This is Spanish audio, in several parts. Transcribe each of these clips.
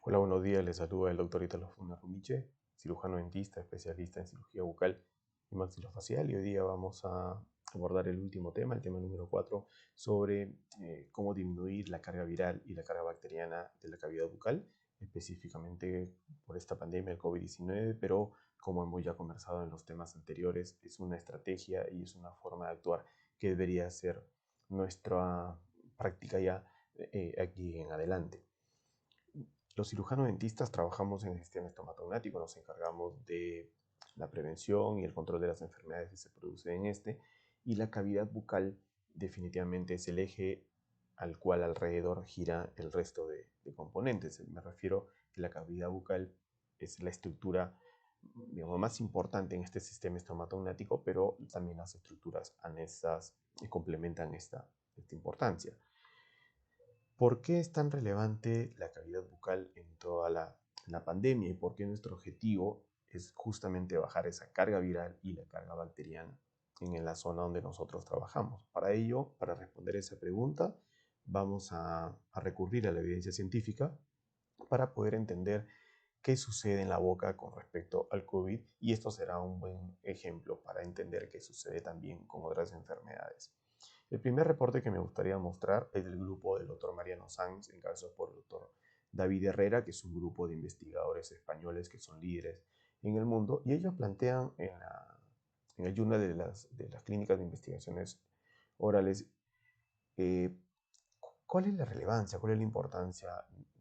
Hola, buenos días. Les saluda el doctor Italo Rumiche, cirujano dentista, especialista en cirugía bucal y maxilofacial. Y hoy día vamos a abordar el último tema, el tema número 4, sobre cómo disminuir la carga viral y la carga bacteriana de la cavidad bucal, específicamente por esta pandemia del COVID-19, pero como hemos ya conversado en los temas anteriores, es una estrategia y es una forma de actuar que debería ser nuestra práctica ya aquí en adelante. Los cirujanos dentistas trabajamos en el sistema estomatognático, nos encargamos de la prevención y el control de las enfermedades que se producen en este, y la cavidad bucal definitivamente es el eje al cual alrededor gira el resto de componentes. Me refiero que la cavidad bucal es la estructura, digamos, más importante en este sistema estomatognático, pero también las estructuras anexas complementan esta importancia. ¿Por qué es tan relevante la cavidad bucal en toda la pandemia y por qué nuestro objetivo es justamente bajar esa carga viral y la carga bacteriana en la zona donde nosotros trabajamos? Para ello, para responder esa pregunta, vamos a recurrir a la evidencia científica para poder entender qué sucede en la boca con respecto al COVID, y esto será un buen ejemplo para entender qué sucede también con otras enfermedades. El primer reporte que me gustaría mostrar es del grupo del doctor Mariano Sanz, encabezado por el doctor David Herrera, que es un grupo de investigadores españoles que son líderes en el mundo, y ellos plantean en el Journal de las Clínicas de Investigaciones Orales eh, cuál es la relevancia, cuál es la importancia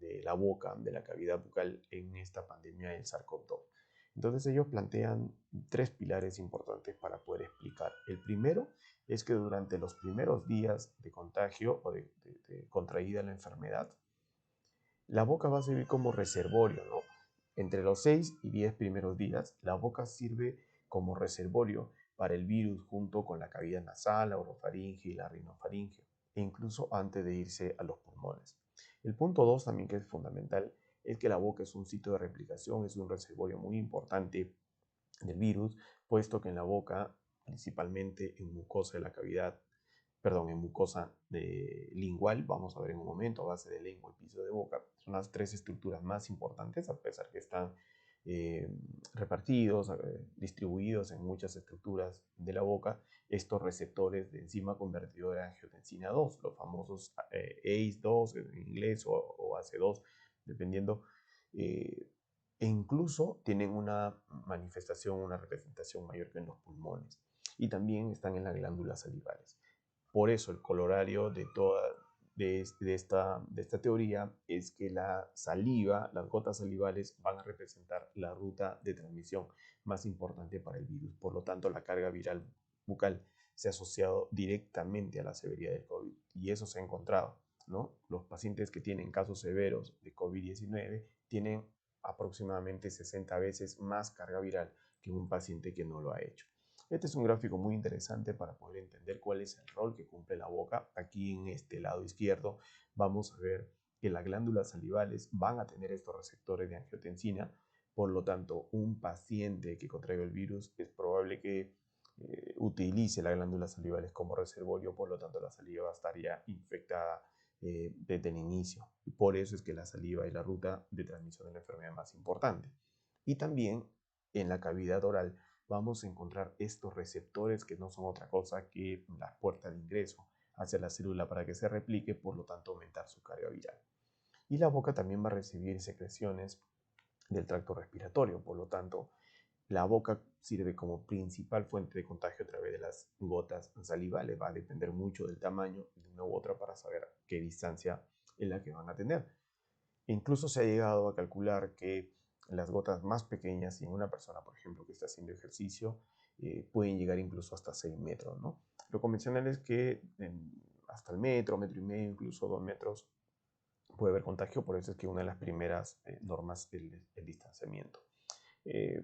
de la boca, de la cavidad bucal en esta pandemia del SARS-CoV-2. Entonces ellos plantean tres pilares importantes para poder explicar. El primero es que durante los primeros días de contagio o de contraída la enfermedad, la boca va a servir como reservorio, ¿no? Entre los 6 y 10 primeros días, la boca sirve como reservorio para el virus junto con la cavidad nasal, la orofaringe y la rinofaringe, e incluso antes de irse a los pulmones. El punto 2 también, que es fundamental, es que la boca es un sitio de replicación, es un reservorio muy importante del virus, puesto que en la boca, principalmente en mucosa de la cavidad, perdón, en mucosa lingual, vamos a ver en un momento, a base de lengua y piso de boca, son las tres estructuras más importantes, a pesar que están eh, repartidos, distribuidos en muchas estructuras de la boca, estos receptores de enzima convertidora de angiotensina 2, los famosos ACE2 en inglés o AC2, dependiendo, eh, e incluso tienen una manifestación, una representación mayor que en los pulmones, y también están en las glándulas salivales. Por eso el colorario de esta teoría es que la saliva, las gotas salivales, van a representar la ruta de transmisión más importante para el virus. Por lo tanto, la carga viral bucal se ha asociado directamente a la severidad del COVID. Y eso se ha encontrado, ¿no? Los pacientes que tienen casos severos de COVID-19 tienen aproximadamente 60 veces más carga viral que un paciente que no lo ha hecho. Este es un gráfico muy interesante para poder entender cuál es el rol que cumple la boca. Aquí en este lado izquierdo vamos a ver que las glándulas salivales van a tener estos receptores de angiotensina. Por lo tanto, un paciente que contraiga el virus es probable que utilice las glándulas salivales como reservorio, por lo tanto la saliva estaría infectada desde el inicio. Y por eso es que la saliva es la ruta de transmisión de la enfermedad más importante. Y también en la cavidad oral vamos a encontrar estos receptores que no son otra cosa que las puertas de ingreso hacia la célula para que se replique, por lo tanto aumentar su carga viral. Y la boca también va a recibir secreciones del tracto respiratorio, por lo tanto la boca sirve como principal fuente de contagio a través de las gotas salivales. Va a depender mucho del tamaño de una u otra para saber qué distancia es la que van a tener. Incluso se ha llegado a calcular que las gotas más pequeñas en una persona, por ejemplo, que está haciendo ejercicio, pueden llegar incluso hasta 6 metros, ¿no? Lo convencional es que hasta el metro, metro y medio, incluso 2 metros puede haber contagio, por eso es que una de las primeras normas es el distanciamiento.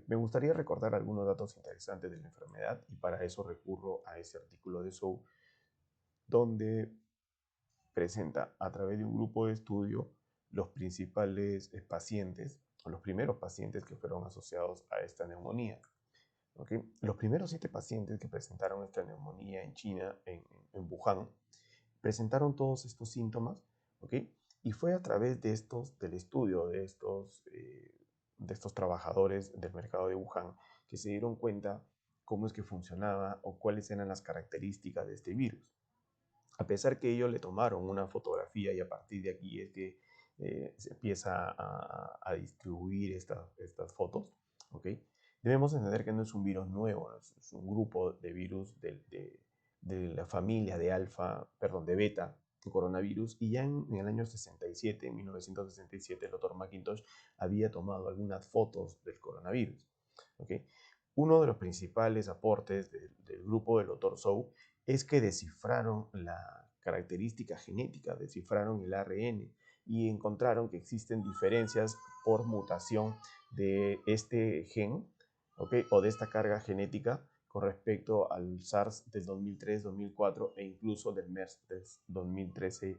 Me gustaría recordar algunos datos interesantes de la enfermedad y para eso recurro a ese artículo de Sou, donde presenta a través de un grupo de estudio los principales pacientes o los primeros pacientes que fueron asociados a esta neumonía. ¿Okay? Los primeros 7 pacientes que presentaron esta neumonía en China, en Wuhan, presentaron todos estos síntomas, ¿okay? Y fue a través del estudio de estos trabajadores del mercado de Wuhan que se dieron cuenta cómo es que funcionaba o cuáles eran las características de este virus. A pesar que ellos le tomaron una fotografía y a partir de aquí es que se empieza a distribuir estas fotos, ¿ok? Debemos entender que no es un virus nuevo, ¿no? Es un grupo de virus de la familia de alfa, perdón, de beta, coronavirus, y ya en el año 67, en 1967, el doctor McIntosh había tomado algunas fotos del coronavirus, ¿ok? Uno de los principales aportes del grupo del doctor Zhou es que descifraron la característica genética, descifraron el ARN y encontraron que existen diferencias por mutación de este gen, ¿okay? O de esta carga genética con respecto al SARS del 2003, 2004 e incluso del MERS del 2013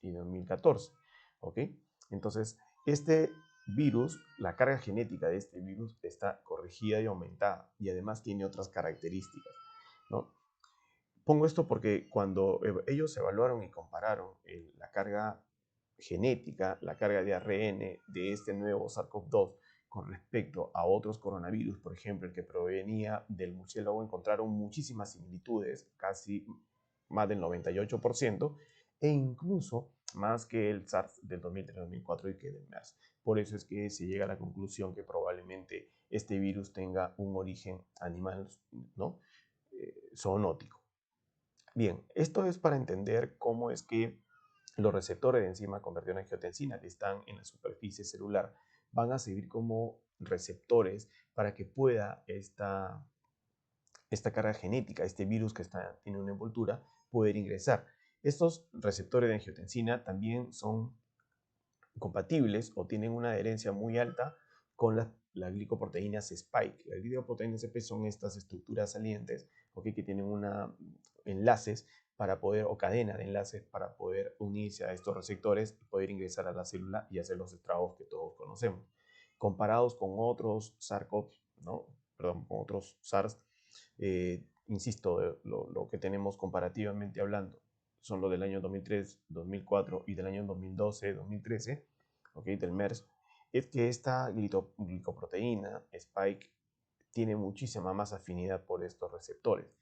y 2014. ¿Okay? Entonces, este virus, la carga genética de este virus está corregida y aumentada y además tiene otras características, ¿no? Pongo esto porque cuando ellos evaluaron y compararon la carga genética, la carga de ARN de este nuevo SARS-CoV-2 con respecto a otros coronavirus, por ejemplo, el que provenía del murciélago, encontraron muchísimas similitudes, casi más del 98%, e incluso más que el SARS del 2003-2004 y que del MERS. Por eso es que se llega a la conclusión que probablemente este virus tenga un origen animal, ¿no? Zoonótico. Bien, esto es para entender cómo es que los receptores de enzima convertida en angiotensina que están en la superficie celular van a servir como receptores para que pueda esta carga genética, este virus que tiene una envoltura, poder ingresar. Estos receptores de angiotensina también son compatibles o tienen una adherencia muy alta con las glicoproteínas spike. Las glicoproteínas spike son estas estructuras salientes, ¿okay? Que tienen enlaces para poder, o cadena de enlaces para poder unirse a estos receptores y poder ingresar a la célula y hacer los estragos que todos conocemos. Comparados con otros SARS-CoV, ¿no? Perdón, con otros SARS, insisto, lo que tenemos comparativamente hablando son los del año 2003, 2004 y del año 2012, 2013, ¿okay? Del MERS, es que esta glicoproteína spike tiene muchísima más afinidad por estos receptores.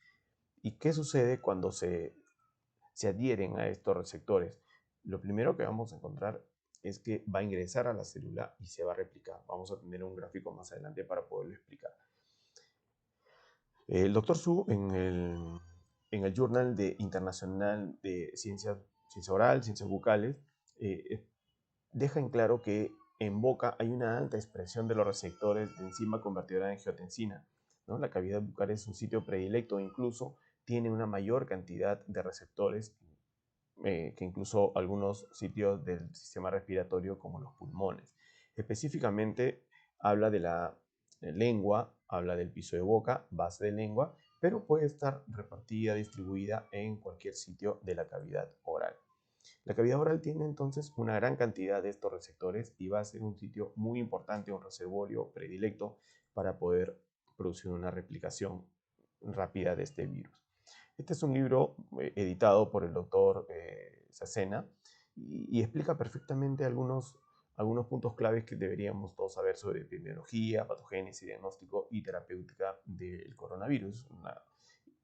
¿Y qué sucede cuando se adhieren a estos receptores? Lo primero que vamos a encontrar es que va a ingresar a la célula y se va a replicar. Vamos a tener un gráfico más adelante para poderlo explicar. El doctor Su en el Journal Internacional de Ciencia Oral, Ciencias Bucales, deja en claro que en boca hay una alta expresión de los receptores de enzima convertidora de angiotensina, ¿no? La cavidad bucal es un sitio predilecto, incluso tiene una mayor cantidad de receptores que incluso algunos sitios del sistema respiratorio como los pulmones. Específicamente habla de la lengua, habla del piso de boca, base de lengua, pero puede estar repartida, distribuida en cualquier sitio de la cavidad oral. La cavidad oral tiene entonces una gran cantidad de estos receptores y va a ser un sitio muy importante, un reservorio predilecto para poder producir una replicación rápida de este virus. Este es un libro editado por el doctor Sacena y explica perfectamente algunos puntos claves que deberíamos todos saber sobre epidemiología, patogénesis, diagnóstico y terapéutica del coronavirus.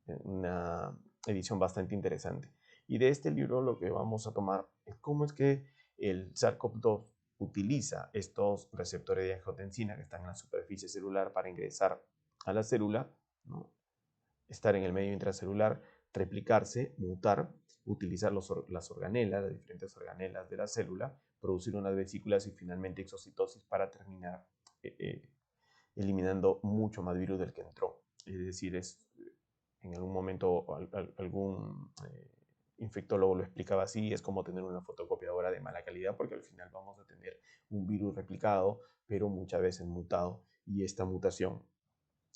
Una edición bastante interesante. Y de este libro lo que vamos a tomar es cómo es que el SARS-CoV-2 utiliza estos receptores de angiotensina que están en la superficie celular para ingresar a la célula, ¿no? Estar en el medio intracelular, replicarse, mutar, utilizar las organelas, las diferentes organelas de la célula, producir unas vesículas y finalmente exocitosis para terminar eliminando mucho más virus del que entró. Es decir, en algún momento algún infectólogo lo explicaba así, es como tener una fotocopiadora de mala calidad porque al final vamos a tener un virus replicado, pero muchas veces mutado y esta mutación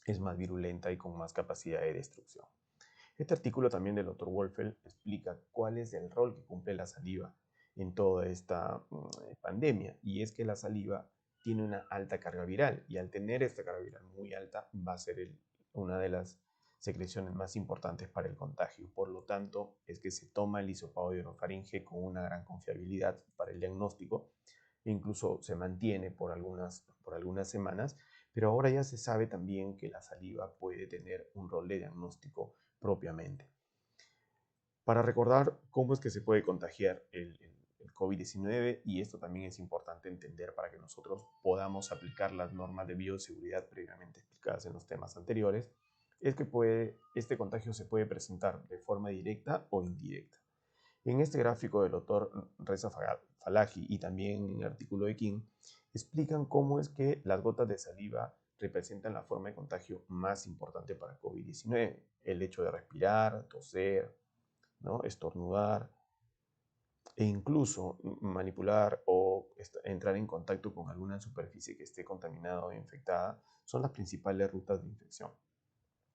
es más virulenta y con más capacidad de destrucción. Este artículo también del Dr. Wolfeld explica cuál es el rol que cumple la saliva en toda esta pandemia, y es que la saliva tiene una alta carga viral y al tener esta carga viral muy alta va a ser una de las secreciones más importantes para el contagio. Por lo tanto, es que se toma el hisopado de orofaringe con una gran confiabilidad para el diagnóstico. Incluso se mantiene por algunas semanas, pero ahora ya se sabe también que la saliva puede tener un rol de diagnóstico propiamente. Para recordar cómo es que se puede contagiar el COVID-19, y esto también es importante entender para que nosotros podamos aplicar las normas de bioseguridad previamente explicadas en los temas anteriores, es que este contagio se puede presentar de forma directa o indirecta. En este gráfico del doctor Reza Falahi y también en el artículo de King, explican cómo es que las gotas de saliva representan la forma de contagio más importante para COVID-19. El hecho de respirar, toser, ¿no?, estornudar e incluso manipular o entrar en contacto con alguna superficie que esté contaminada o infectada son las principales rutas de infección,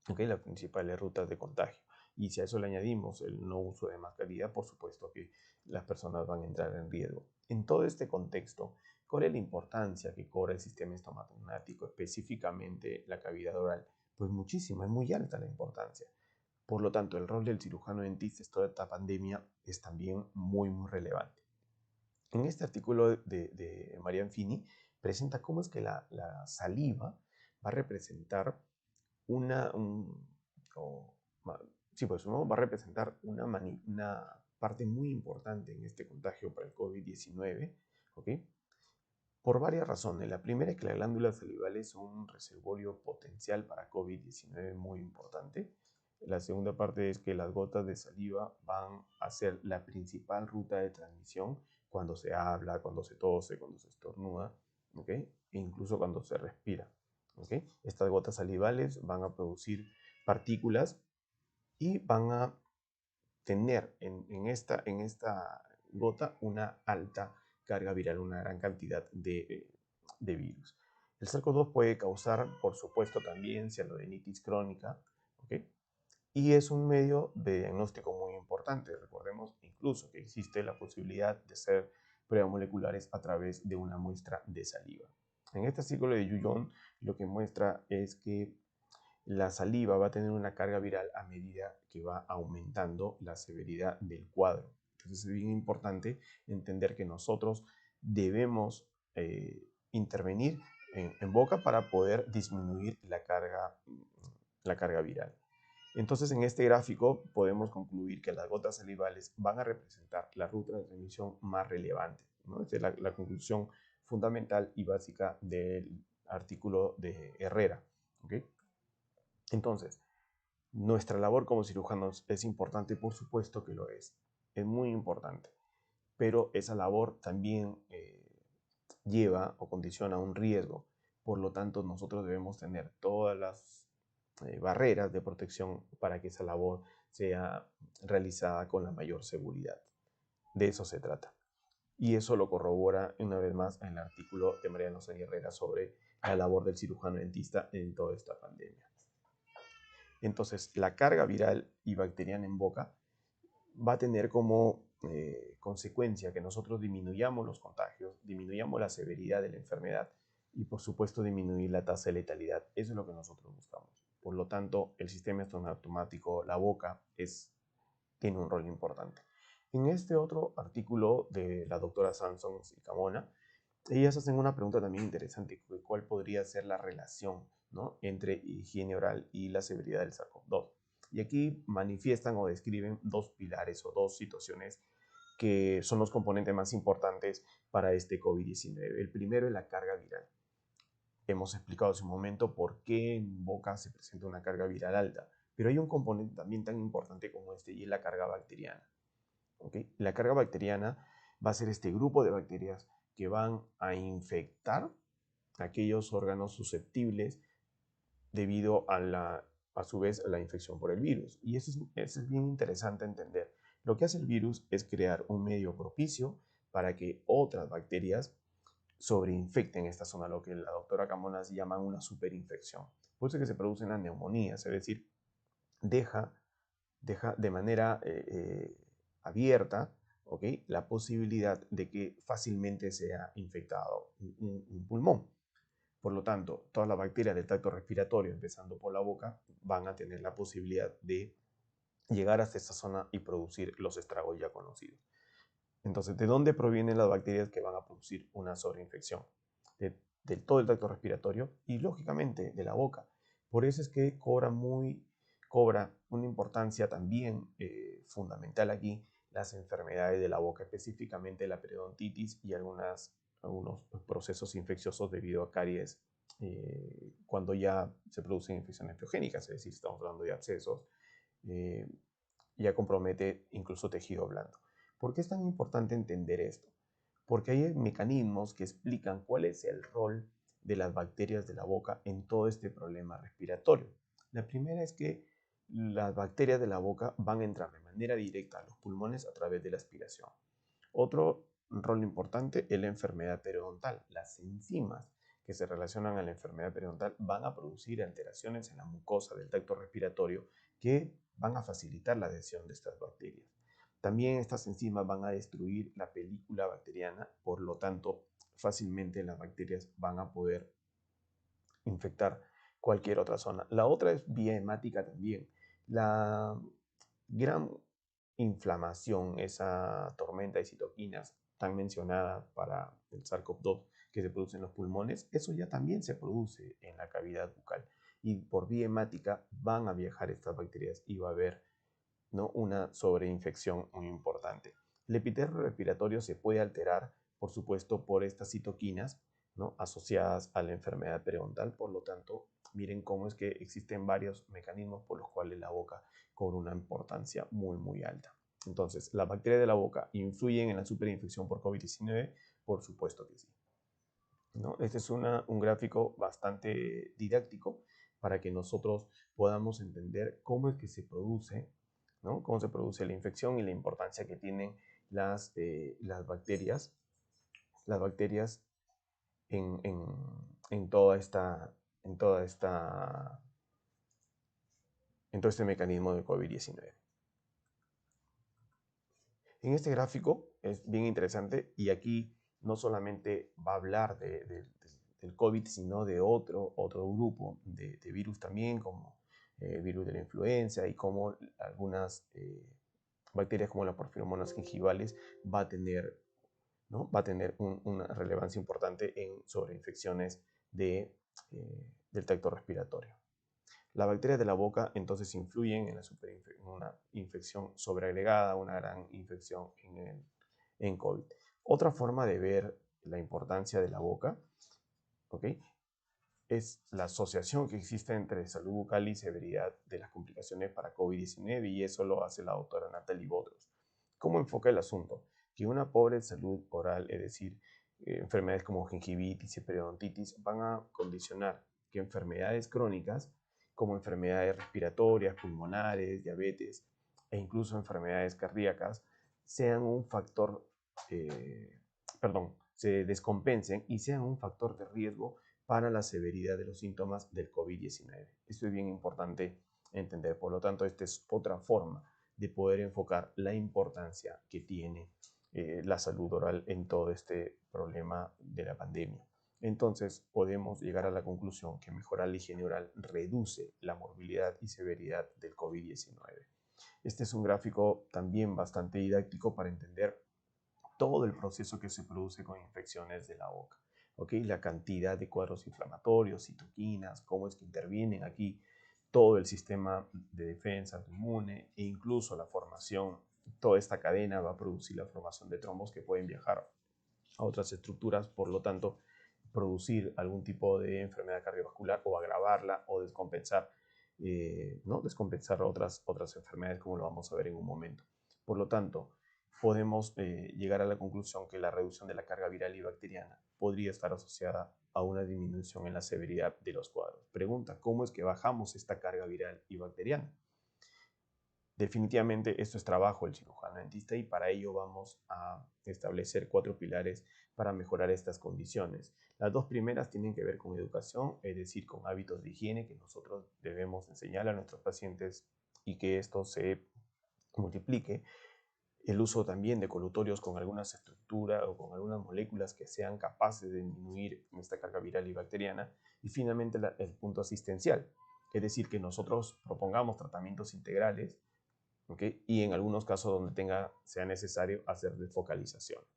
¿okay? Las principales rutas de contagio. Y si a eso le añadimos el no uso de mascarilla, por supuesto que las personas van a entrar en riesgo. En todo este contexto, ¿cuál es la importancia que cobra el sistema estomatognático, específicamente la cavidad oral? Pues muchísima, es muy alta la importancia. Por lo tanto, el rol del cirujano dentista en toda esta pandemia es también muy, muy relevante. En este artículo de Marian Fini presenta cómo es que la saliva va a representar va a representar una parte muy importante en este contagio para el COVID-19, ¿ok? Por varias razones. La primera es que las glándulas salivales son un reservorio potencial para COVID-19 muy importante. La segunda parte es que las gotas de saliva van a ser la principal ruta de transmisión cuando se habla, cuando se tose, cuando se estornuda, ¿ok? E incluso cuando se respira, ¿ok? Estas gotas salivales van a producir partículas y van a tener en esta gota una alta carga viral, una gran cantidad de virus. El SARS-CoV-2 puede causar, por supuesto, también cianodenitis crónica, ¿ok? Y es un medio de diagnóstico muy importante. Recordemos incluso que existe la posibilidad de hacer pruebas moleculares a través de una muestra de saliva. En este artículo de Yuyon lo que muestra es que la saliva va a tener una carga viral a medida que va aumentando la severidad del cuadro. Entonces es bien importante entender que nosotros debemos intervenir en boca para poder disminuir la carga viral. Entonces, en este gráfico podemos concluir que las gotas salivales van a representar la ruta de transmisión más relevante, ¿no? Esta es la conclusión fundamental y básica del artículo de Herrera, ¿okay? Entonces, nuestra labor como cirujanos es importante, por supuesto que lo es muy importante, pero esa labor también lleva o condiciona un riesgo. Por lo tanto, nosotros debemos tener todas las barreras de protección para que esa labor sea realizada con la mayor seguridad. De eso se trata. Y eso lo corrobora una vez más en el artículo de Mariano Sani Herrera sobre la labor del cirujano dentista en toda esta pandemia. Entonces, la carga viral y bacteriana en boca va a tener como consecuencia que nosotros disminuyamos los contagios, disminuyamos la severidad de la enfermedad y, por supuesto, disminuir la tasa de letalidad. Eso es lo que nosotros buscamos. Por lo tanto, el sistema estomatognático, la boca, tiene un rol importante. En este otro artículo de la doctora Samson y Camona, ellas hacen una pregunta también interesante: ¿cuál podría ser la relación, ¿no?, entre higiene oral y la severidad del SARS-CoV-2? Y aquí manifiestan o describen dos pilares o dos situaciones que son los componentes más importantes para este COVID-19. El primero es la carga viral. Hemos explicado hace un momento por qué en boca se presenta una carga viral alta, pero hay un componente también tan importante como este, y es la carga bacteriana, ¿okay? La carga bacteriana va a ser este grupo de bacterias que van a infectar aquellos órganos susceptibles debido a su vez, a la infección por el virus. Y eso es bien interesante entender. Lo que hace el virus es crear un medio propicio para que otras bacterias sobreinfecten esta zona, lo que la doctora Camonas llama una superinfección. Por eso es que se producen las neumonías, es decir, deja de manera abierta, ¿okay?, la posibilidad de que fácilmente sea infectado un pulmón. Por lo tanto, todas las bacterias del tracto respiratorio, empezando por la boca, van a tener la posibilidad de llegar hasta esta zona y producir los estragos ya conocidos. Entonces, ¿de dónde provienen las bacterias que van a producir una sobreinfección? De todo el tracto respiratorio y, lógicamente, de la boca. Por eso es que cobra una importancia también fundamental aquí las enfermedades de la boca, específicamente la periodontitis y algunos procesos infecciosos debido a caries cuando ya se producen infecciones biogénicas, es decir, estamos hablando de abscesos, ya compromete incluso tejido blando. ¿Por qué es tan importante entender esto? Porque hay mecanismos que explican cuál es el rol de las bacterias de la boca en todo este problema respiratorio. La primera es que las bacterias de la boca van a entrar de manera directa a los pulmones a través de la aspiración. Otro rol importante es la enfermedad periodontal. Las enzimas que se relacionan a la enfermedad periodontal van a producir alteraciones en la mucosa del tracto respiratorio que van a facilitar la adhesión de estas bacterias. También estas enzimas van a destruir la película bacteriana, por lo tanto, fácilmente las bacterias van a poder infectar cualquier otra zona. La otra es vía hemática también. La gran inflamación, esa tormenta de citoquinas tan mencionada para el SARS-CoV-2 que se produce en los pulmones, eso ya también se produce en la cavidad bucal. Y por vía hemática van a viajar estas bacterias y va a haber, ¿no?, una sobreinfección muy importante. El epitelio respiratorio se puede alterar, por supuesto, por estas citoquinas, ¿no?, asociadas a la enfermedad periodontal. Por lo tanto, miren cómo es que existen varios mecanismos por los cuales la boca cobra una importancia muy, muy alta. Entonces, ¿las bacterias de la boca influyen en la superinfección por COVID-19? Por supuesto que sí, ¿no? Este es un gráfico bastante didáctico para que nosotros podamos entender cómo es que se produce, ¿no?, cómo se produce la infección y la importancia que tienen las bacterias en, en, en toda esta, en toda esta, en todo este mecanismo de COVID-19. En este gráfico es bien interesante y aquí no solamente va a hablar del COVID, sino de otro grupo de virus también, como virus de la influenza y como algunas bacterias como las porfiromonas gingivales va a tener, ¿no?, va a tener una relevancia importante en sobreinfecciones del tracto respiratorio. Las bacterias de la boca entonces influyen en una infección sobreagregada, una gran infección en COVID. Otra forma de ver la importancia de la boca, ¿ok?, es la asociación que existe entre salud bucal y severidad de las complicaciones para COVID-19, y eso lo hace la doctora Natalie Bodros. ¿Cómo enfoca el asunto? Que una pobre salud oral, es decir, enfermedades como gingivitis y periodontitis, van a condicionar que enfermedades crónicas como enfermedades respiratorias, pulmonares, diabetes e incluso enfermedades cardíacas sean un factor, se descompensen y sean un factor de riesgo para la severidad de los síntomas del COVID-19. Esto es bien importante entender. Por lo tanto, esta es otra forma de poder enfocar la importancia que tiene la salud oral en todo este problema de la pandemia. Entonces, podemos llegar a la conclusión que mejorar la higiene oral reduce la morbilidad y severidad del COVID-19. Este es un gráfico también bastante didáctico para entender todo el proceso que se produce con infecciones de la boca. ¿Okay? La cantidad de cuadros inflamatorios, citoquinas, cómo es que intervienen aquí todo el sistema de defensa inmune e incluso la formación, toda esta cadena va a producir la formación de trombos que pueden viajar a otras estructuras, por lo tanto, producir algún tipo de enfermedad cardiovascular o agravarla o descompensar, ¿no?, descompensar otras enfermedades, como lo vamos a ver en un momento. Por lo tanto, podemos llegar a la conclusión que la reducción de la carga viral y bacteriana podría estar asociada a una disminución en la severidad de los cuadros. Pregunta, ¿cómo es que bajamos esta carga viral y bacteriana? Definitivamente esto es trabajo del cirujano dentista y para ello vamos a establecer 4 pilares para mejorar estas condiciones. Las 2 primeras tienen que ver con educación, es decir, con hábitos de higiene que nosotros debemos enseñar a nuestros pacientes y que esto se multiplique el uso también de colutorios con algunas estructuras o con algunas moléculas que sean capaces de disminuir esta carga viral y bacteriana. Y finalmente el punto asistencial, es decir, que nosotros propongamos tratamientos integrales, ¿okay? Y en algunos casos donde sea necesario hacer desfocalizaciones.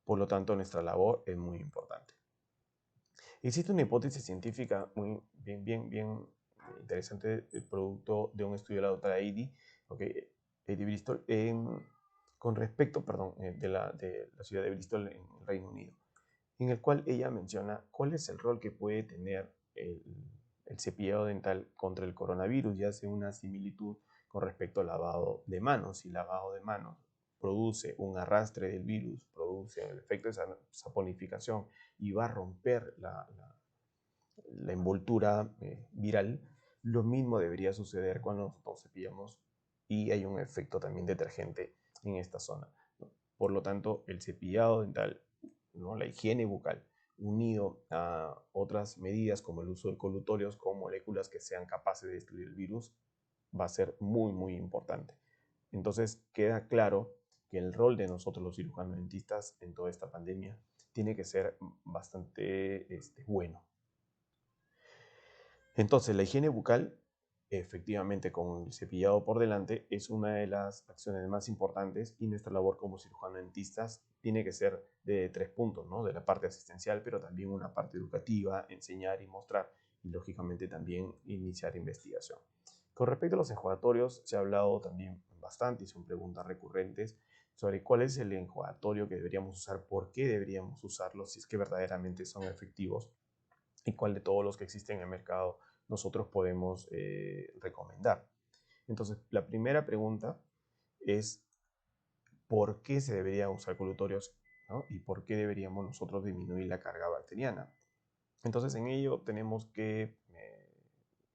Por lo tanto, nuestra labor es muy importante. Existe una hipótesis científica bien interesante, el producto de un estudio de la doctora Eddie Bristol, con respecto, de la ciudad de Bristol en el Reino Unido, en el cual ella menciona cuál es el rol que puede tener el cepillado dental contra el coronavirus y hace una similitud con respecto al lavado de manos. Si el lavado de manos produce un arrastre del virus, produce el efecto de saponificación y va a romper la envoltura viral, lo mismo debería suceder cuando nosotros cepillamos y hay un efecto también detergente en esta zona, ¿no? Por lo tanto, el cepillado dental, ¿no? La higiene bucal, unido a otras medidas como el uso de colutorios con moléculas que sean capaces de destruir el virus, va a ser muy importante. Entonces queda claro que el rol de nosotros los cirujanos dentistas en toda esta pandemia tiene que ser bastante bueno. Entonces, la higiene bucal, efectivamente, con el cepillado por delante, es una de las acciones más importantes y nuestra labor como cirujanos dentistas tiene que ser de 3 puntos, ¿no? De la parte asistencial, pero también una parte educativa, enseñar y mostrar, y lógicamente también iniciar investigación. Con respecto a los enjuagatorios, se ha hablado también bastante y son preguntas recurrentes sobre cuál es el enjuagatorio que deberíamos usar, por qué deberíamos usarlos, si es que verdaderamente son efectivos y cuál de todos los que existen en el mercado nosotros podemos recomendar. Entonces, la primera pregunta es ¿por qué se deberían usar colutorios, ¿no? Y por qué deberíamos nosotros disminuir la carga bacteriana. Entonces, en ello tenemos que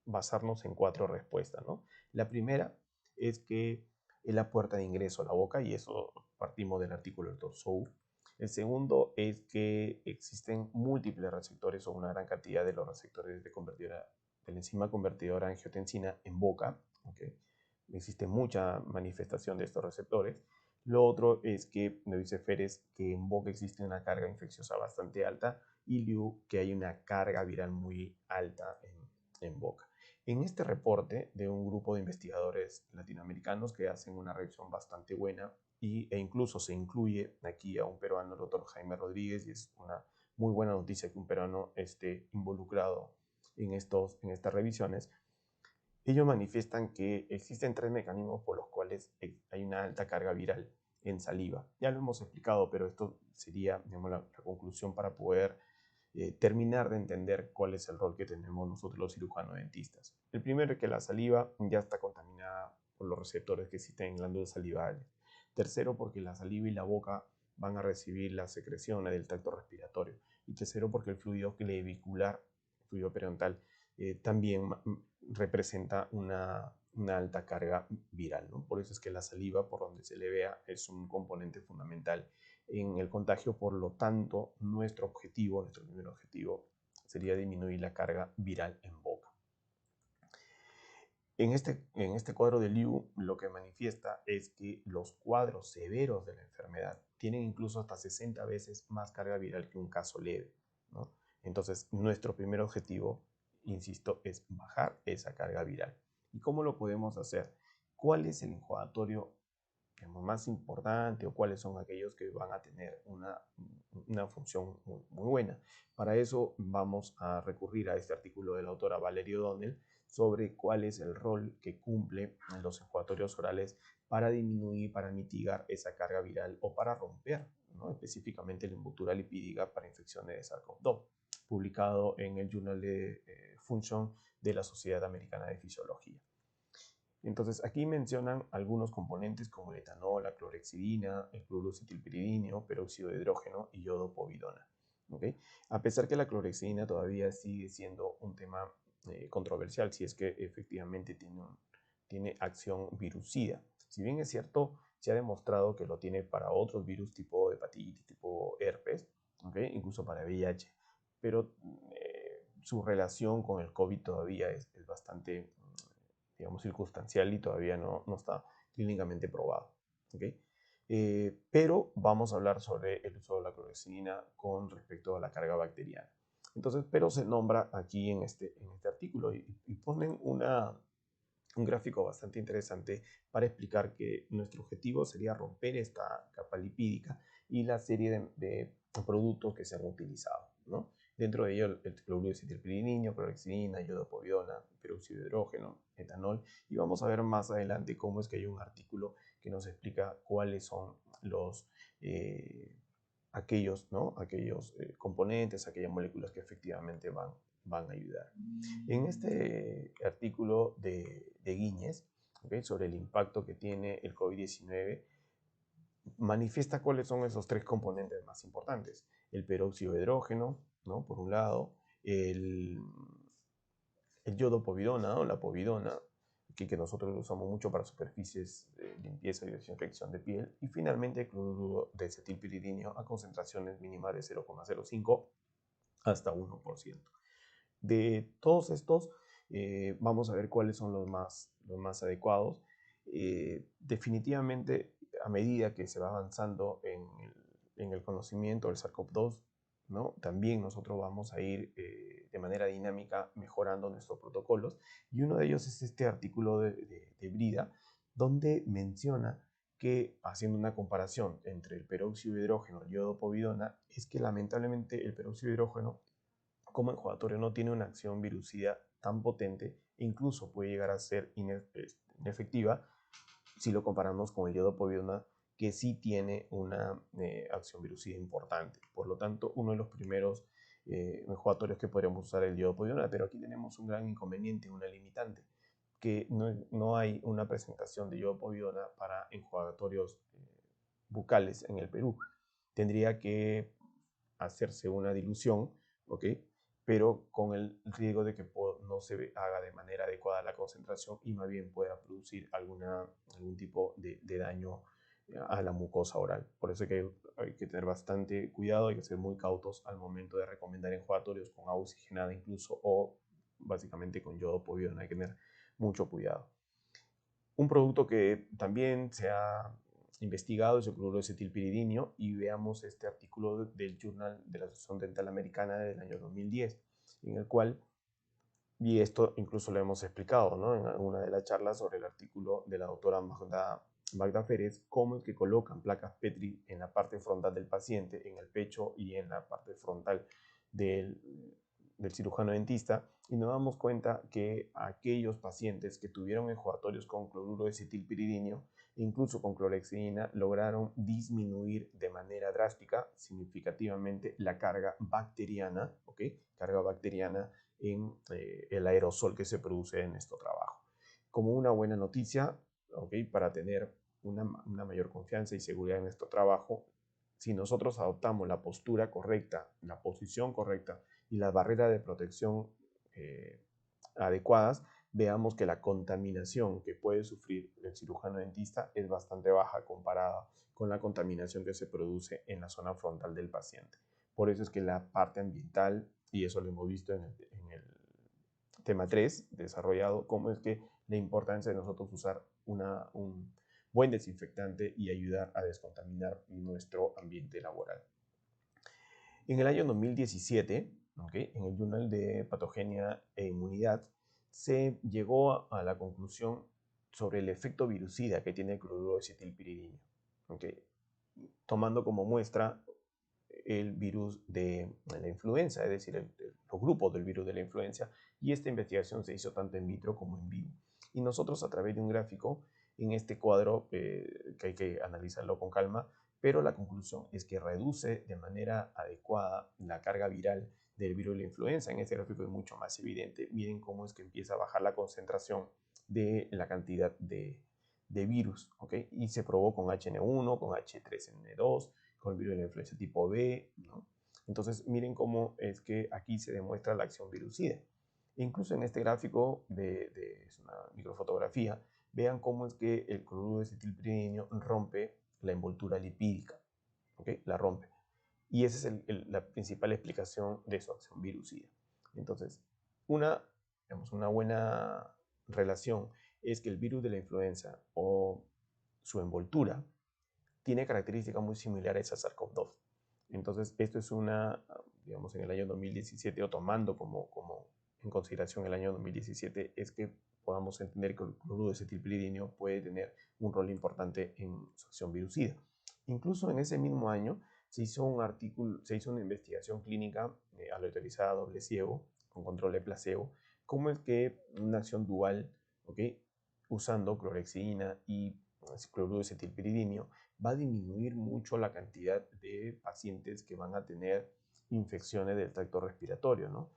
basarnos en 4 respuestas, ¿no? La primera es que es la puerta de ingreso a la boca, y eso partimos del artículo del Dr. Zhou. El segundo es que existen múltiples receptores o una gran cantidad de los receptores de la enzima convertidora angiotensina en boca. ¿Okay? Existe mucha manifestación de estos receptores. Lo otro es que, me dice Férez, que en boca existe una carga infecciosa bastante alta, y Liu, que hay una carga viral muy alta en boca. En este reporte de un grupo de investigadores latinoamericanos que hacen una revisión bastante buena e incluso se incluye aquí a un peruano, el doctor Jaime Rodríguez, y es una muy buena noticia que un peruano esté involucrado en estas revisiones. Ellos manifiestan que existen 3 mecanismos por los cuales hay una alta carga viral en saliva. Ya lo hemos explicado, pero esto sería, digamos, la conclusión para poder terminar de entender cuál es el rol que tenemos nosotros los cirujanos dentistas. El primero es que la saliva ya está contaminada por los receptores que existen en glándulas salivales. Tercero, porque la saliva y la boca van a recibir las secreciones del tracto respiratorio. Y tercero, porque el fluido clavicular, el fluido periodontal, también representa una alta carga viral, ¿no? Por eso es que la saliva, por donde se le vea, es un componente fundamental en el contagio. Por lo tanto, nuestro primer objetivo sería disminuir la carga viral en boca. En este cuadro de Liu, lo que manifiesta es que los cuadros severos de la enfermedad tienen incluso hasta 60 veces más carga viral que un caso leve, ¿no? Entonces, nuestro primer objetivo, insisto, es bajar esa carga viral. ¿Y cómo lo podemos hacer? ¿Cuál es el enjuagatorio más importante o cuáles son aquellos que van a tener una función muy buena? Para eso vamos a recurrir a este artículo de la autora Valerie O'Donnell sobre cuál es el rol que cumple en los enjuagatorios orales para disminuir, para mitigar esa carga viral o para romper, ¿no? Específicamente la envoltura lipídica para infecciones de SARS-CoV-2, publicado en el Journal de Function de la Sociedad Americana de Fisiología. Entonces, aquí mencionan algunos componentes como el etanol, la clorhexidina, el clorocetilpiridino, peróxido de hidrógeno y yodopovidona. ¿Okay? A pesar que la clorhexidina todavía sigue siendo un tema controversial, si es que efectivamente tiene acción virucida. Si bien es cierto, se ha demostrado que lo tiene para otros virus tipo hepatitis, tipo herpes, ¿okay? Incluso para VIH, pero su relación con el COVID todavía es bastante, digamos, circunstancial y todavía no está clínicamente probado. ¿ok? Pero vamos a hablar sobre el uso de la clorexidina con respecto a la carga bacteriana. Entonces, pero se nombra aquí en este artículo y ponen un gráfico bastante interesante para explicar que nuestro objetivo sería romper esta capa lipídica y la serie de productos que se han utilizado, ¿no? Dentro de ello el cloruro de acetilpiridinio, clorexidina, iodopovidona, peróxido de hidrógeno, etanol, y vamos a ver más adelante cómo es que hay un artículo que nos explica cuáles son los aquellos, ¿no? aquellos componentes, aquellas moléculas que efectivamente van a ayudar. En este artículo de Guiñez, ¿okay? Sobre el impacto que tiene el COVID-19, manifiesta cuáles son esos tres componentes más importantes. El peróxido de hidrógeno, ¿no? Por un lado, el yodopovidona o la povidona, que nosotros lo usamos mucho para superficies de limpieza y desinfección de piel, y finalmente el cloruro de acetilpiridinio a concentraciones mínimas de 0,05 hasta 1%. De todos estos, vamos a ver cuáles son los más adecuados. Definitivamente, a medida que se va avanzando en el conocimiento del SARS-CoV-2, ¿no? También nosotros vamos a ir de manera dinámica mejorando nuestros protocolos. Y uno de ellos es este artículo de Brida, donde menciona que, haciendo una comparación entre el peróxido de hidrógeno y el iodopovidona, es que lamentablemente el peróxido de hidrógeno como enjuagatorio no tiene una acción virucida tan potente e incluso puede llegar a ser inefectiva si lo comparamos con el iodopovidona, que sí tiene una acción virucida importante. Por lo tanto, uno de los primeros enjuagatorios que podríamos usar es el iodopovidona, pero aquí tenemos un gran inconveniente, una limitante, que no hay una presentación de iodopovidona para enjuagatorios bucales en el Perú. Tendría que hacerse una dilución, ¿ok? Pero con el riesgo de que no se haga de manera adecuada la concentración y más bien pueda producir algún tipo de daño a la mucosa oral. Por eso hay que tener bastante cuidado, hay que ser muy cautos al momento de recomendar enjuagatorios con agua oxigenada incluso o básicamente con yodopovidona. Hay que tener mucho cuidado. Un producto que también se ha investigado es el cloruro de acetilpiridinio, y veamos este artículo del Journal de la Asociación Dental Americana del año 2010, en el cual, y esto incluso lo hemos explicado, ¿no? En alguna de las charlas sobre el artículo de la doctora Magda Férez, cómo es que colocan placas Petri en la parte frontal del paciente, en el pecho y en la parte frontal del, del cirujano dentista, y nos damos cuenta que aquellos pacientes que tuvieron enjuagatorios con cloruro de acetilpiridinio, incluso con clorexidina, lograron disminuir de manera drástica, significativamente, la carga bacteriana, ¿ok? Carga bacteriana en el aerosol que se produce en nuestro trabajo. Como una buena noticia, ¿ok? Para tener una mayor confianza y seguridad en nuestro trabajo, si nosotros adoptamos la postura correcta, la posición correcta y las barreras de protección adecuadas, veamos que la contaminación que puede sufrir el cirujano dentista es bastante baja comparada con la contaminación que se produce en la zona frontal del paciente. Por eso es que la parte ambiental, y eso lo hemos visto en el tema 3 desarrollado, cómo es que la importancia de nosotros usar un buen desinfectante y ayudar a descontaminar nuestro ambiente laboral. En el año 2017, ¿okay? En el Journal de Patogenia e Inmunidad, se llegó a la conclusión sobre el efecto virucida que tiene el cloruro de acetilpiridinio, ¿okay? Tomando como muestra el virus de la influenza, es decir, los grupos del virus de la influenza, y esta investigación se hizo tanto en vitro como en vivo. Y nosotros, a través de un gráfico en este cuadro, que hay que analizarlo con calma, pero la conclusión es que reduce de manera adecuada la carga viral del virus de la influenza. En este gráfico es mucho más evidente. Miren cómo es que empieza a bajar la concentración de la cantidad de virus, ¿ok? Y se probó con HN1, con H3N2, con el virus de la influenza tipo B, ¿no? Entonces, miren cómo es que aquí se demuestra la acción virucida. Incluso en este gráfico es una microfotografía, vean cómo es que el cloruro de acetilpiridinio rompe la envoltura lipídica, ¿ok? La rompe. Y esa es la principal explicación de su acción virucida. Entonces, una buena relación es que el virus de la influenza o su envoltura, tiene características muy similares a SARS-CoV-2. Entonces, esto es digamos, en el año 2017, o tomando como en consideración el año 2017, es que podamos entender que el cloruro de acetilpiridino puede tener un rol importante en su acción virucida. Incluso en ese mismo año se hizo una investigación clínica aleatorizada doble ciego, con control de placebo, cómo es que una acción dual, ¿okay?, usando clorexidina y cloruro de acetilpiridino, va a disminuir mucho la cantidad de pacientes que van a tener infecciones del tracto respiratorio, ¿no?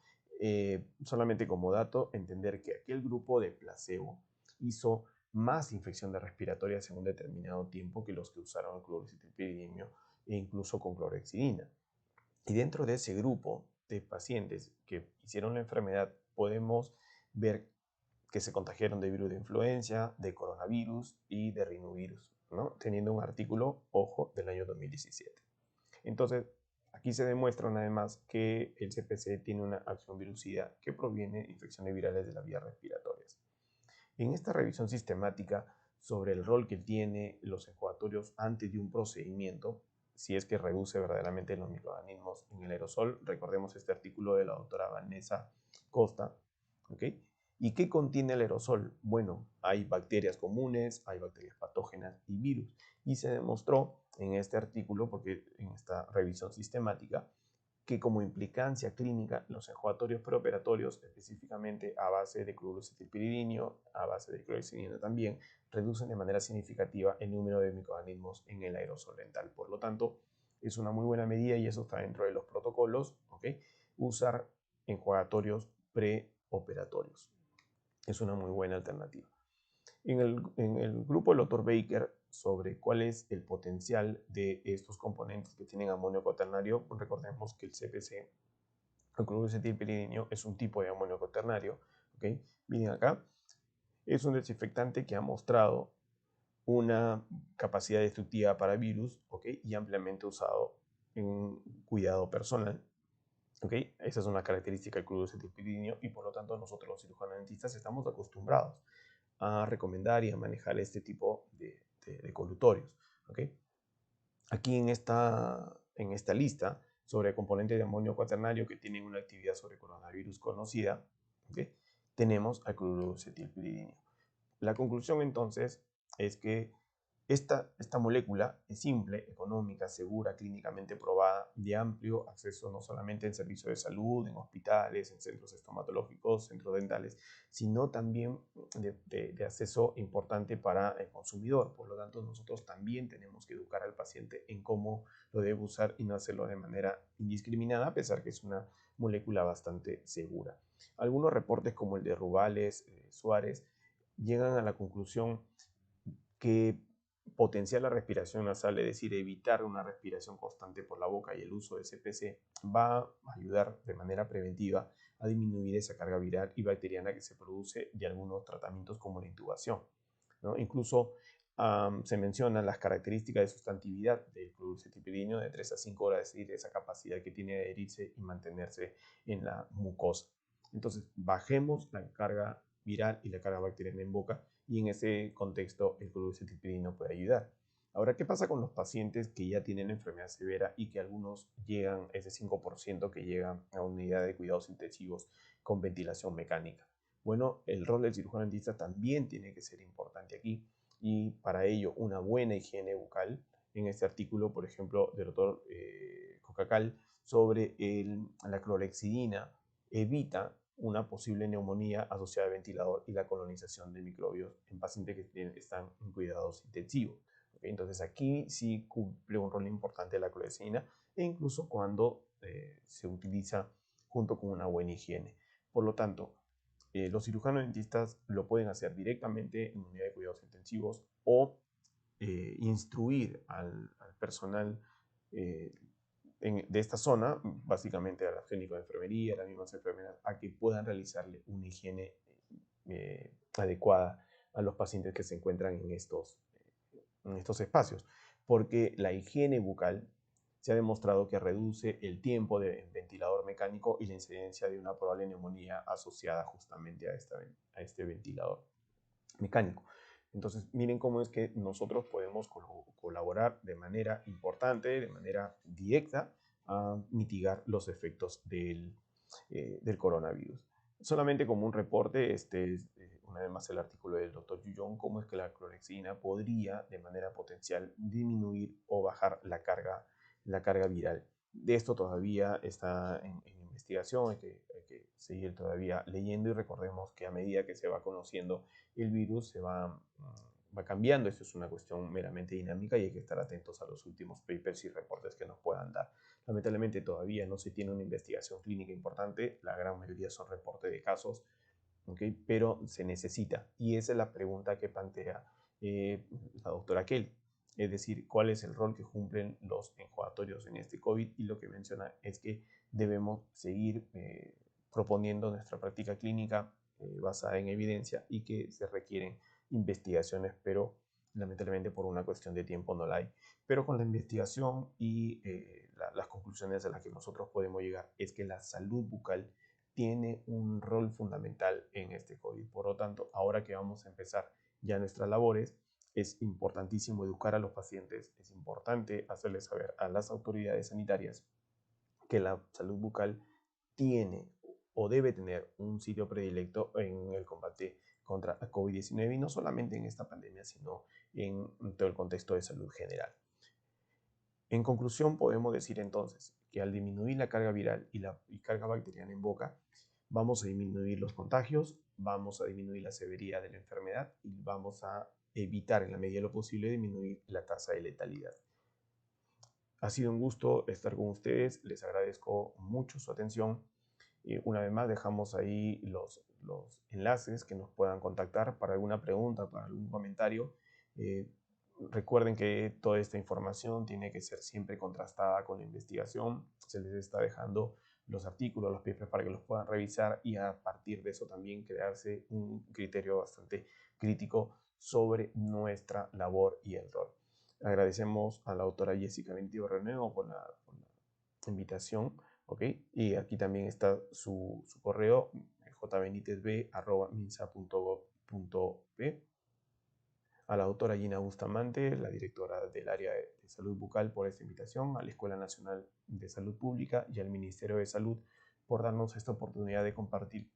Solamente como dato, entender que aquel grupo de placebo hizo más infecciones respiratorias en un determinado tiempo que los que usaron el cloruro de acetilpiridino e incluso con clorexidina. Y dentro de ese grupo de pacientes que hicieron la enfermedad, podemos ver que se contagiaron de virus de influenza, de coronavirus y de rinovirus, ¿no? Teniendo un artículo, ojo, del año 2017. Entonces, aquí se demuestra además que el CPC tiene una acción virucida que proviene de infecciones virales de las vías respiratorias. En esta revisión sistemática sobre el rol que tiene los enjuagatorios antes de un procedimiento, si es que reduce verdaderamente los microorganismos en el aerosol, recordemos este artículo de la doctora Vanessa Costa, ¿ok? ¿Y qué contiene el aerosol? Bueno, hay bacterias comunes, hay bacterias patógenas y virus. Y se demostró en este artículo, porque en esta revisión sistemática, que como implicancia clínica, los enjuagatorios preoperatorios, específicamente a base de cloruro acetilpiridino, a base de clorexidina también, reducen de manera significativa el número de microorganismos en el aerosol dental. Por lo tanto, es una muy buena medida y eso está dentro de los protocolos, ¿ok? Usar enjuagatorios preoperatorios. Es una muy buena alternativa. En el grupo del doctor Baker sobre cuál es el potencial de estos componentes que tienen amonio cuaternario, pues recordemos que el CPC, el cloruro de acetilpiridino, es un tipo de amonio cuaternario. ¿Okay? Miren acá, es un desinfectante que ha mostrado una capacidad destructiva para virus, ¿okay?, y ampliamente usado en cuidado personal. ¿Okay? Esa es una característica del cloruro de acetilpiridino y por lo tanto nosotros los cirujanos dentistas estamos acostumbrados a recomendar y a manejar este tipo de colutorios. ¿Okay? Aquí en esta lista sobre componentes de amonio cuaternario que tienen una actividad sobre coronavirus conocida, ¿okay?, tenemos al cloruro de acetilpiridino. La conclusión entonces es que esta molécula es simple, económica, segura, clínicamente probada, de amplio acceso no solamente en servicios de salud, en hospitales, en centros estomatológicos, centros dentales, sino también de acceso importante para el consumidor. Por lo tanto, nosotros también tenemos que educar al paciente en cómo lo debe usar y no hacerlo de manera indiscriminada, a pesar que es una molécula bastante segura. Algunos reportes como el de Rubales, Suárez, llegan a la conclusión que potenciar la respiración nasal, es decir, evitar una respiración constante por la boca y el uso de CPC, va a ayudar de manera preventiva a disminuir esa carga viral y bacteriana que se produce de algunos tratamientos como la intubación, ¿no? Incluso se mencionan las características de sustantividad del cloruro de acetilpiridino de 3 a 5 horas, es decir, esa capacidad que tiene de adherirse y mantenerse en la mucosa. Entonces, bajemos la carga viral y la carga bacteriana en boca y en ese contexto el cloruro de acetilpiridino puede ayudar. Ahora, ¿qué pasa con los pacientes que ya tienen enfermedad severa y que algunos llegan, ese 5% que llegan a unidad de cuidados intensivos con ventilación mecánica? Bueno, el rol del cirujano dentista también tiene que ser importante aquí y para ello una buena higiene bucal. En este artículo, por ejemplo, del doctor Cocacal sobre la clorexidina evita una posible neumonía asociada al ventilador y la colonización de microbios en pacientes que están en cuidados intensivos. ¿Okay? Entonces aquí sí cumple un rol importante la clorexidina e incluso cuando se utiliza junto con una buena higiene. Por lo tanto, los cirujanos dentistas lo pueden hacer directamente en unidad de cuidados intensivos o instruir al personal de esta zona, básicamente a los técnicos de enfermería, a las mismas enfermeras, a que puedan realizarle una higiene adecuada a los pacientes que se encuentran en estos espacios. Porque la higiene bucal se ha demostrado que reduce el tiempo de ventilador mecánico y la incidencia de una probable neumonía asociada justamente a este ventilador mecánico. Entonces, miren cómo es que nosotros podemos colaborar de manera importante, de manera directa, a mitigar los efectos del coronavirus. Solamente como un reporte, este es una vez más el artículo del doctor Yuyon, cómo es que la clorexidina podría de manera potencial disminuir o bajar la carga viral. De esto todavía está en investigación, hay que seguir todavía leyendo y recordemos que a medida que se va conociendo el virus va cambiando. Esto es una cuestión meramente dinámica y hay que estar atentos a los últimos papers y reportes que nos puedan dar. Lamentablemente todavía no se tiene una investigación clínica importante, la gran mayoría son reportes de casos, ¿okay? Pero se necesita. Y esa es la pregunta que plantea la doctora Kelly. Es decir, cuál es el rol que cumplen los enjuagatorios en este COVID, y lo que menciona es que debemos seguir proponiendo nuestra práctica clínica basada en evidencia y que se requieren investigaciones, pero lamentablemente por una cuestión de tiempo no la hay. Pero con la investigación y las conclusiones a las que nosotros podemos llegar es que la salud bucal tiene un rol fundamental en este COVID. Por lo tanto, ahora que vamos a empezar ya nuestras labores, es importantísimo educar a los pacientes, es importante hacerles saber a las autoridades sanitarias que la salud bucal tiene o debe tener un sitio predilecto en el combate contra la COVID-19, y no solamente en esta pandemia, sino en todo el contexto de salud general. En conclusión, podemos decir entonces que al disminuir la carga viral y la carga bacteriana en boca, vamos a disminuir los contagios, vamos a disminuir la severidad de la enfermedad y vamos a evitar en la medida de lo posible disminuir la tasa de letalidad. Ha sido un gusto estar con ustedes, les agradezco mucho su atención. Una vez más dejamos ahí los enlaces que nos puedan contactar para alguna pregunta, para algún comentario. Eh, Recuerden que toda esta información tiene que ser siempre contrastada con la investigación. Se les está dejando los artículos, los papers para que los puedan revisar y a partir de eso también crearse un criterio bastante crítico sobre nuestra labor y el rol. Agradecemos a la autora Jessica Benito Renuevo por la invitación. ¿Ok? Y aquí también está su correo, jbenitezb@minsa.gov.p. A la doctora Gina Bustamante, la directora del área de salud bucal, por esta invitación, a la Escuela Nacional de Salud Pública y al Ministerio de Salud por darnos esta oportunidad de compartir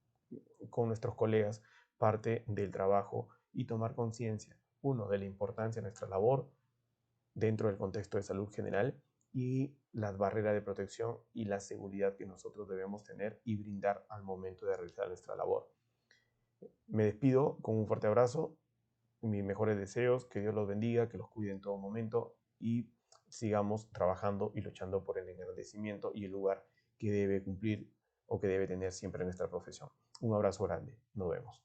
con nuestros colegas parte del trabajo y tomar conciencia, uno, de la importancia de nuestra labor dentro del contexto de salud general, y las barreras de protección y la seguridad que nosotros debemos tener y brindar al momento de realizar nuestra labor. Me despido con un fuerte abrazo, mis mejores deseos, que Dios los bendiga, que los cuide en todo momento y sigamos trabajando y luchando por el engrandecimiento y el lugar que debe cumplir o que debe tener siempre nuestra profesión. Un abrazo grande, nos vemos.